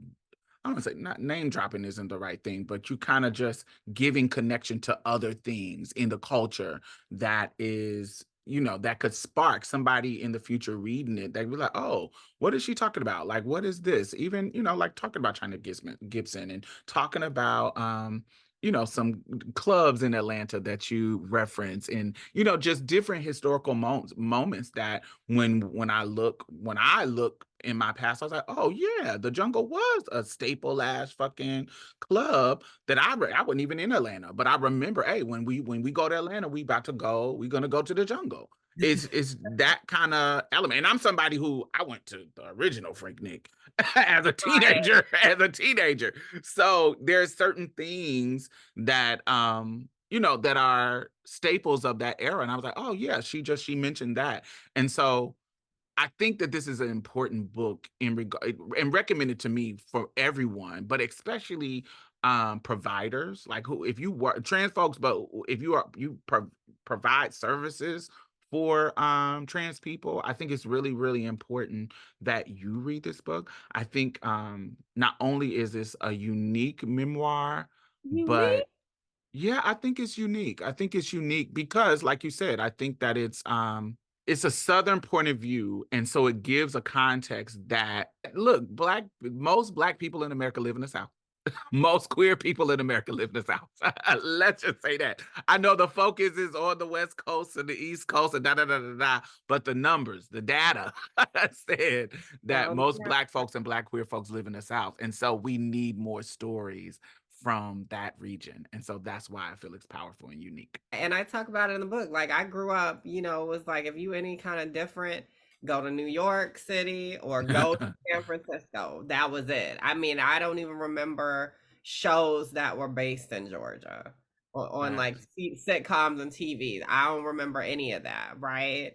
I don't want to say not name dropping isn't the right thing, but you kind of just giving connection to other things in the culture that is, that could spark somebody in the future reading it. They'd be like, oh, what is she talking about? Like, what is this? Even, like talking about China Gibson and talking about, some clubs in Atlanta that you reference, and just different historical moments that when I look in my past, I was like, oh yeah, the Jungle was a staple ass fucking club that I wasn't even in Atlanta, but I remember, hey, when we go to Atlanta, we're gonna go to the Jungle. It's that kind of element. And I'm somebody who I went to the original Frank Nick as a Right. teenager. So there's certain things that that are staples of that era. And I was like, oh yeah, she mentioned that. And so I think that this is an important book in regard and recommended to me for everyone, but especially providers, like who, if you work trans folks, but if provide services for trans people, I think it's really, really important that you read this book. I think not only is this a unique memoir, Unique. but yeah, I think it's unique. I think it's unique because, like you said, I think that it's a Southern point of view, and so it gives a context that, look, most Black people in America live in the South. Most queer people in America live in the South. Let's just say that. I know the focus is on the West Coast and the East Coast and da da da da da, but the numbers, the data said that Well, most yeah. Black folks and Black queer folks live in the South, and so we need more stories from that region, and so that's why I feel it's powerful and unique. And I talk about it in the book. Like I grew up, it was like if you any kind of different, go to New York City or go to San Francisco. That was it. I mean, I don't even remember shows that were based in Georgia on like Facts. sitcoms and TV. I don't remember any of that, right?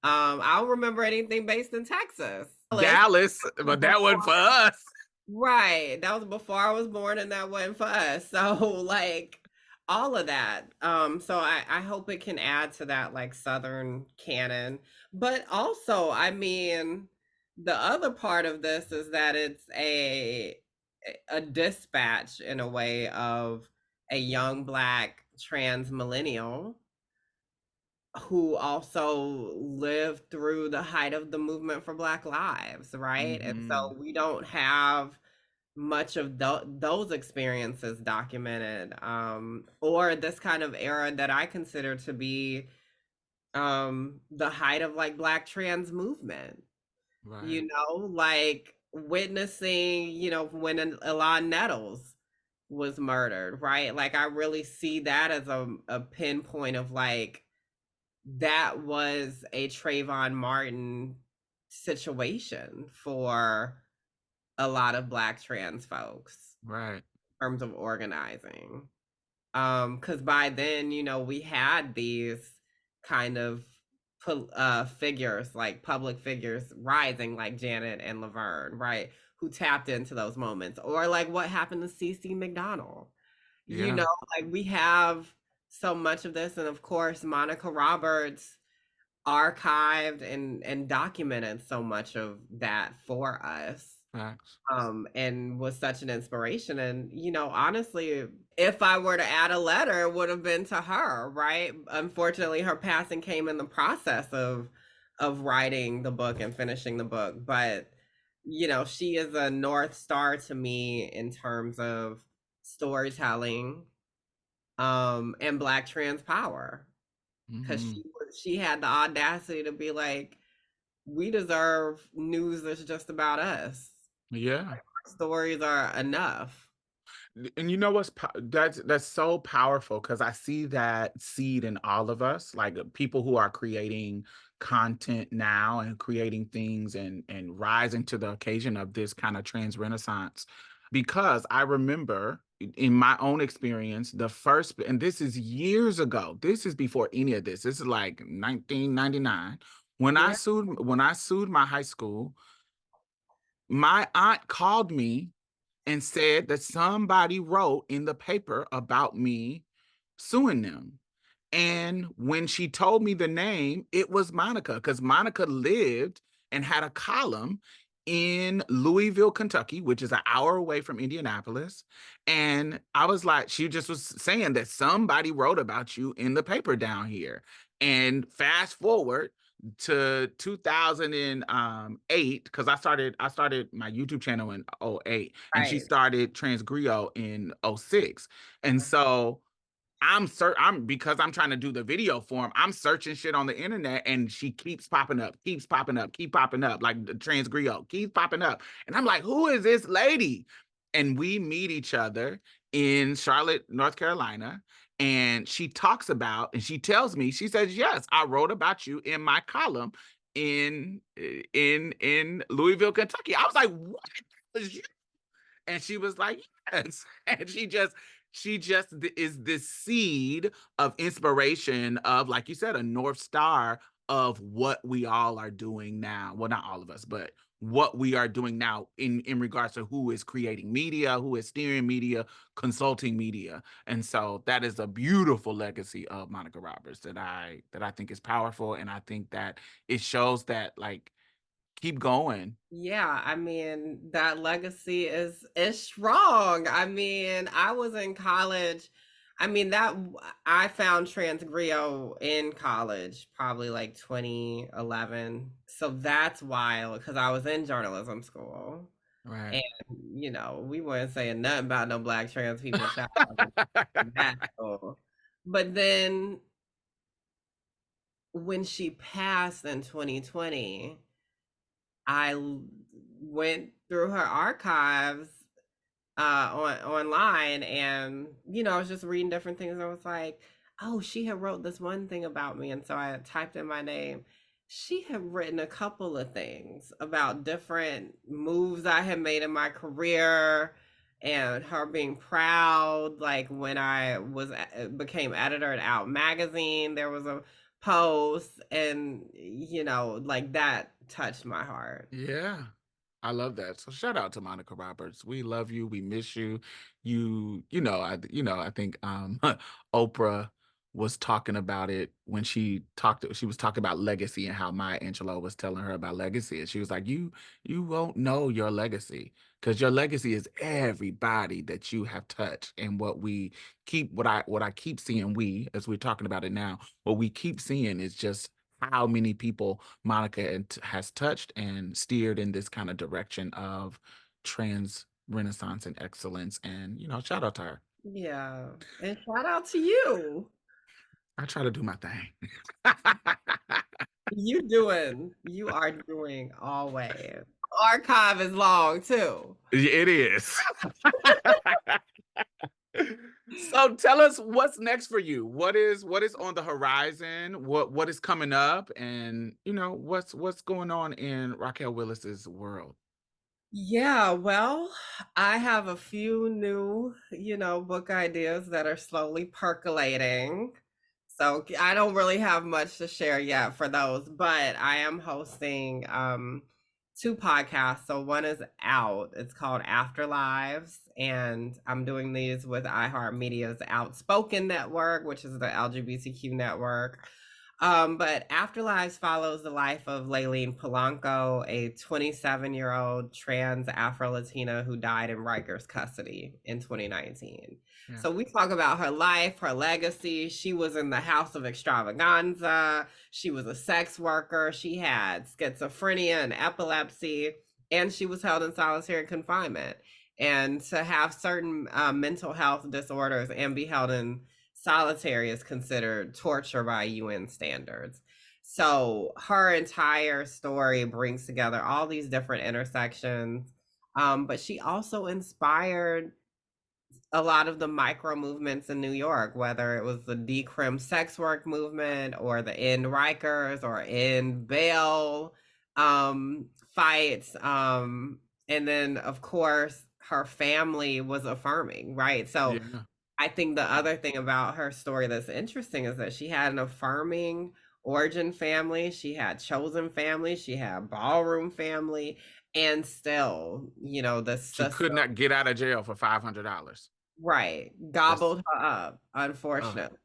I don't remember anything based in Texas. Dallas, but that wasn't for us. Right. That was before I was born and that wasn't for us. So like all of that. So I hope it can add to that like Southern canon. But also, I mean, the other part of this is that it's a dispatch in a way of a young Black trans millennial who also lived through the height of the movement for Black lives, right? And Hmm. so we don't have much of those experiences documented, or this kind of era that I consider to be the height of like Black trans movement, Right. like witnessing, when Elon Nettles was murdered, right? Like I really see that as a pinpoint of like that was a Trayvon Martin situation for a lot of Black trans folks Right. in terms of organizing. Because by then, we had these kind of figures, like public figures rising, like Janet and Laverne, right? Who tapped into those moments, or like what happened to CC McDonald. You Yeah. know, like we have so much of this, and of course, Monica Roberts archived and documented so much of that for us, Facts. and was such an inspiration. And honestly, if I were to add a letter, it would have been to her, right? Unfortunately, her passing came in the process of writing the book and finishing the book, but she is a North Star to me in terms of storytelling, and Black trans power, because Hmm. she had the audacity to be like, we deserve news that's just about us. Yeah. Our stories are enough. And you know that's so powerful, because I see that seed in all of us, like people who are creating content now and creating things and rising to the occasion of this kind of trans renaissance. Because I remember in my own experience, the first, and this is years ago, this is before any of this. This is like 1999. Yeah. When I sued my high school, my aunt called me and said that somebody wrote in the paper about me suing them. And when she told me the name, it was Monica, because Monica lived and had a column in Louisville, Kentucky, which is an hour away from Indianapolis. And I was like, she just was saying that somebody wrote about you in the paper down here. And fast forward to 2008, because I started my YouTube channel in 08, and she Right. started Transgrio in 06. And so because I'm trying to do the video form, I'm searching shit on the internet, and she keeps popping up, keep popping up, like the Transgrio keeps popping up. And I'm like, who is this lady? And we meet each other in Charlotte, North Carolina. And she talks about, and she tells me, she says, yes, I wrote about you in my column in Louisville, Kentucky. I was like, what? Was you? And she was like, yes. And she just is this seed of inspiration of, like you said, a North Star of what we all are doing now. Well, not all of us, but what we are doing now in regards to who is creating media, who is steering media, consulting media. And so that is a beautiful legacy of Monica Roberts that I think is powerful. And I think that it shows that, like, keep going. Yeah, I mean, that legacy is strong. I mean, I was in college. I mean, I found Transgrio in college, probably like 2011. So that's wild because I was in journalism school. Right. And, we weren't saying nothing about no black trans people child in that school. But then when she passed in 2020, I went through her archives online, and I was just reading different things. I was like, oh, she had wrote this one thing about me, and so I typed in my name. She had written a couple of things about different moves I had made in my career, and her being proud. Like when I became editor at Out Magazine, there was a post, and like that touched my heart. Yeah. I love that. So shout out to Monica Roberts. We love you. We miss you. I think Oprah was talking about it when she was talking about legacy and how Maya Angelou was telling her about legacy. And she was like, you won't know your legacy, because your legacy is everybody that you have touched. And what I keep seeing, as we're talking about it now, what we keep seeing is just how many people Monica has touched and steered in this kind of direction of trans renaissance and excellence. And, shout out to her. Yeah. And shout out to you. I try to do my thing. You are doing always. Archive is long too. It is. So tell us what's next for you. What is on the horizon? What is coming up? And what's going on in Raquel Willis's world? Yeah, well, I have a few new, book ideas that are slowly percolating. So I don't really have much to share yet for those, but I am hosting two podcasts. So one is out. It's called Afterlives, and I'm doing these with iHeartMedia's Outspoken Network, which is the LGBTQ network. But Afterlives follows the life of Laylene Polanco, a 27-year-old trans Afro-Latina who died in Rikers custody in 2019. Yeah. So we talk about her life, her legacy. She was in the House of Extravaganza. She was a sex worker. She had schizophrenia and epilepsy, and she was held in solitary confinement. And to have certain mental health disorders and be held in solitary is considered torture by UN standards. So her entire story brings together all these different intersections. But she also inspired a lot of the micro movements in New York, whether it was the decrim sex work movement or the end Rikers or end bail fights. And then, of course, her family was affirming, right? So Yeah. I think the other thing about her story that's interesting is that she had an affirming origin family, she had chosen family, she had ballroom family, and still, the She could system, not get out of jail for $500. right, That's gobbled her up, uh, unfortunately.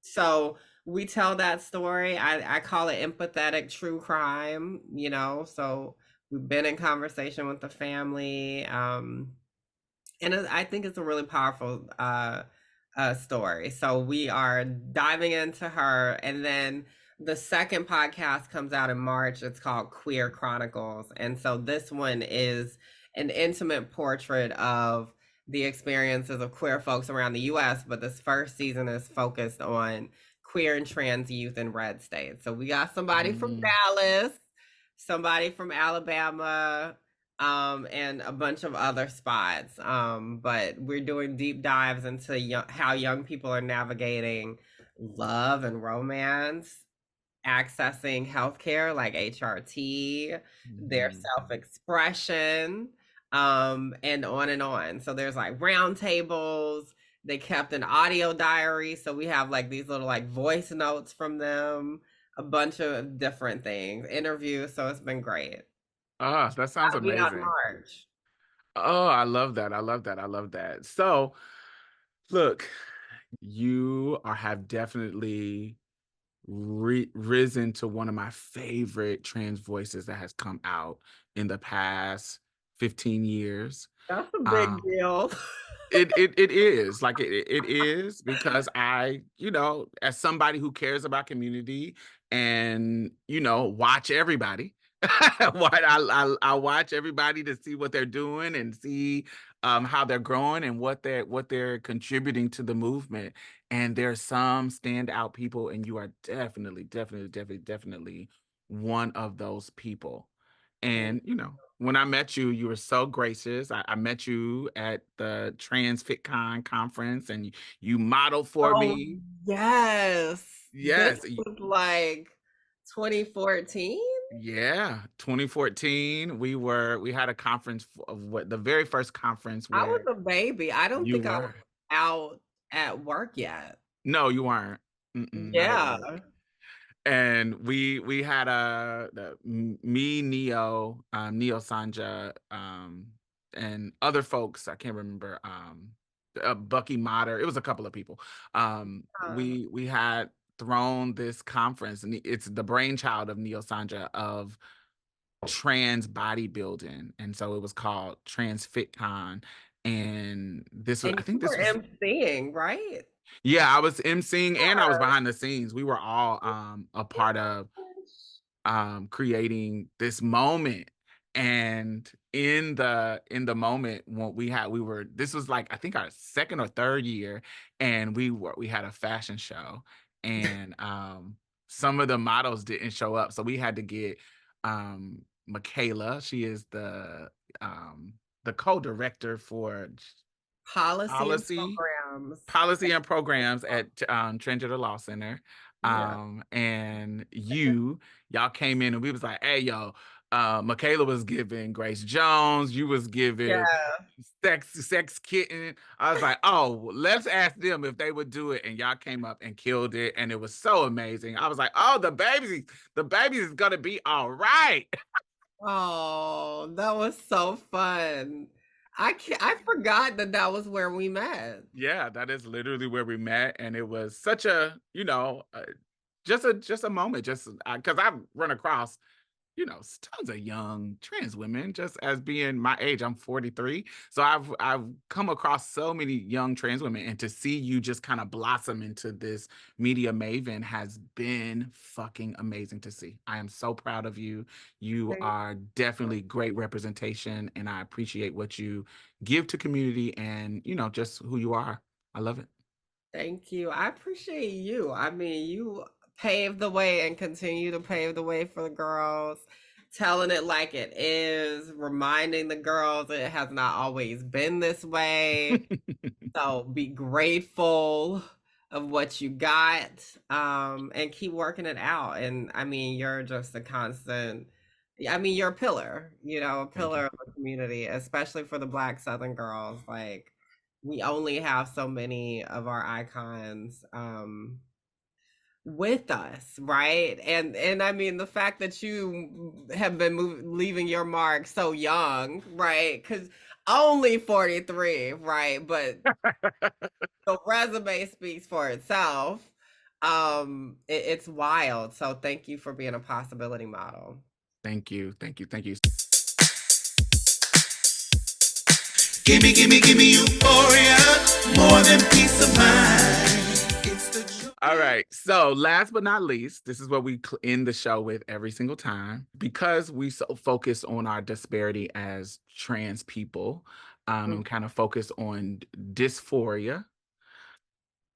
So we tell that story. I call it empathetic true crime, So we've been in conversation with the family. And I think it's a really powerful story. So we are diving into her, and then the second podcast comes out in March. It's called Queer Chronicles, and so this one is an intimate portrait of the experiences of queer folks around the U.S. But this first season is focused on queer and trans youth in red states. So we got somebody from mm, Dallas, somebody from Alabama, and a bunch of other spots. But we're doing deep dives into how young people are navigating love and romance, accessing healthcare like HRT, their mhm. self-expression, and on and on. So there's like roundtables. They kept an audio diary, so we have like these little like voice notes from them, a bunch of different things, interviews. So it's been great. That sounds That'll be out in amazing. March. Oh, I love that. I love that. I love that. So, look, have definitely risen to one of my favorite trans voices that has come out in the past 15 years. That's a big Um, deal. it is like it is because as somebody who cares about community and watch everybody. I watch everybody to see what they're doing and see how they're growing and what they're contributing to the movement. And there's some standout people, and you are definitely one of those people. And when I met you, you were so gracious. I met you at the Trans FitCon conference, and you modeled for Oh, me. yes. This Yes, was like 2014. yeah, 2014. We had a conference of what the very first conference I was where a baby. I don't you think I was were. out at work yet. No, you weren't. Not at Yeah. work. And we had me, Neo Sanja, and other folks. I can't remember. Bucky Motter. It was a couple of people. Uh, We had thrown this conference, and it's the brainchild of Neo Sanja of trans bodybuilding, and so it was called Trans FitCon. And and I you think this were was. emceeing, right? Yeah, I was emceeing and I was behind the scenes. We were all a part of creating this moment. And in the moment when we were this was like I think our second or third year, and we had a fashion show, and some of the models didn't show up, so we had to get Michaela. She is the co-director for Policy and policy programs. policy and programs at Transgender Law Center. Yeah. And y'all came in and we was like, hey, yo, Michaela was giving Grace Jones, you was giving Yeah. sex kitten. I was like, oh, let's ask them if they would do it. And y'all came up and killed it. And it was so amazing. I was like, oh, the babies is gonna be all right. Oh, that was so fun. I forgot that that was where we met. Yeah, that is literally where we met. And it was such a, just a moment, just because I've run across tons of young trans women just as being my age. I'm 43. So I've come across so many young trans women, and to see you just kind of blossom into this media maven has been fucking amazing to see. I am so proud of you. You Thank are definitely great representation, and I appreciate what you give to community and just who you are. I love it. thank you. I appreciate you. I mean, you paved the way and continue to pave the way for the girls, telling it like it is, reminding the girls that it has not always been this way. So be grateful of what you got, and keep working it out. And I mean, you're just a constant I mean, you're a pillar, a Thank you. pillar of the community, especially for the Black Southern girls. Like, we only have so many of our icons with us, right? And I mean, the fact that you have been leaving your mark so young, right? Because only 43, right? But the resume speaks for itself. It's wild. So thank you for being a possibility model. Thank you. Thank you. Thank you. Gimme euphoria, more than peace of mind. It's the All right. So last but not least, this is what we end the show with every single time. Because we so focus on our disparity as trans people, and kind of focus on dysphoria.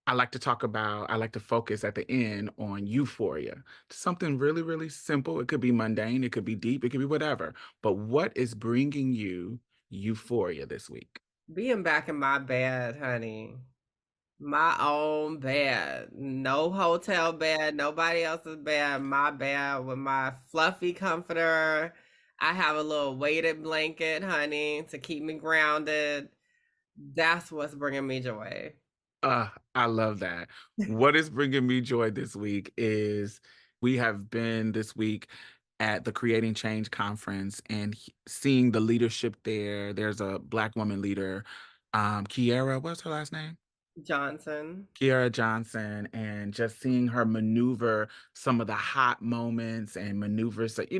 I like to focus at the end on euphoria. Something really, really simple. It could be mundane, it could be deep, it could be whatever. But what is bringing you euphoria this week? Being back in my bed, honey. My own bed. No hotel bed, nobody else's bed. My bed with my fluffy comforter. I have a little weighted blanket, honey, to keep me grounded. That's what's bringing me joy. I love that. What is bringing me joy this week is we have been this week at the Creating Change conference and seeing the leadership there. There's a Black woman leader, Kiara, what's her last name? Johnson. Kiara Johnson, and just seeing her maneuver some of the hot moments and maneuvers that,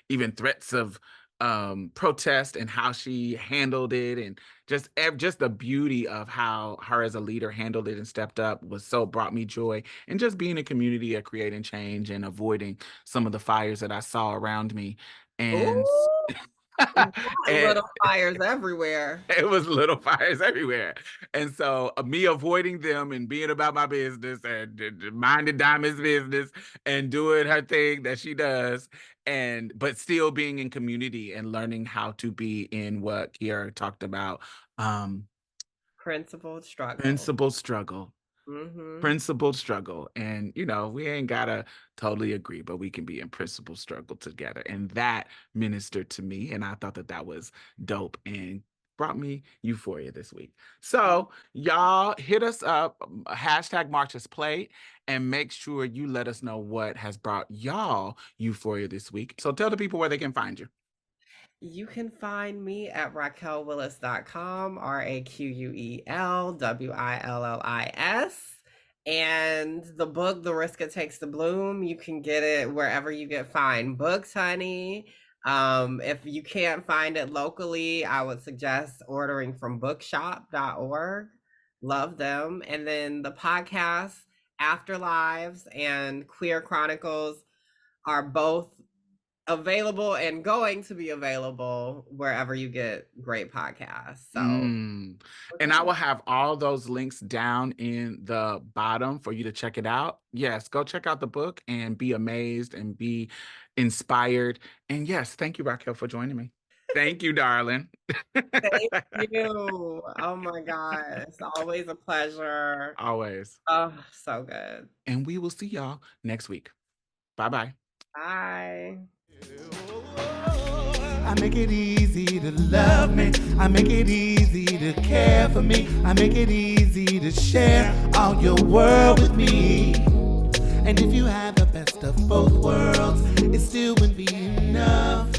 even threats of protest and how she handled it, and just the beauty of how her as a leader handled it and stepped up brought me joy. And just being a community of creating change and avoiding some of the fires that I saw around me. And Little fires everywhere. It was little fires everywhere. And so me avoiding them and being about my business and minding Diamond's business and doing her thing that she does, but still being in community and learning how to be in what Kiara talked about. Principled struggle. Principled struggle. Mm-hmm. Principled struggle. And, we ain't got to totally agree, but we can be in principled struggle together. And that ministered to me. And I thought that was dope and brought me euphoria this week. So y'all hit us up, hashtag March's Plate, and make sure you let us know what has brought y'all euphoria this week. So tell the people where they can find you. You can find me at raquelwillis.com, RaquelWillis. And the book, The Risk It Takes to Bloom, you can get it wherever you get fine books, honey. If you can't find it locally, I would suggest ordering from bookshop.org. Love them. And then the podcast, Afterlives and Queer Chronicles, are both available and going to be available wherever you get great podcasts. So and I will have all those links down in the bottom for you to check it out. Yes, go check out the book and be amazed and be inspired. And yes, thank you, Raquel, for joining me. Thank you, darling. Thank you. Oh my gosh. It's always a pleasure. Always. Oh, so good. And we will see y'all next week. Bye-bye. Bye. I make it easy to love me. I make it easy to care for me. I make it easy to share all your world with me. And if you have the best of both worlds, it still wouldn't be enough.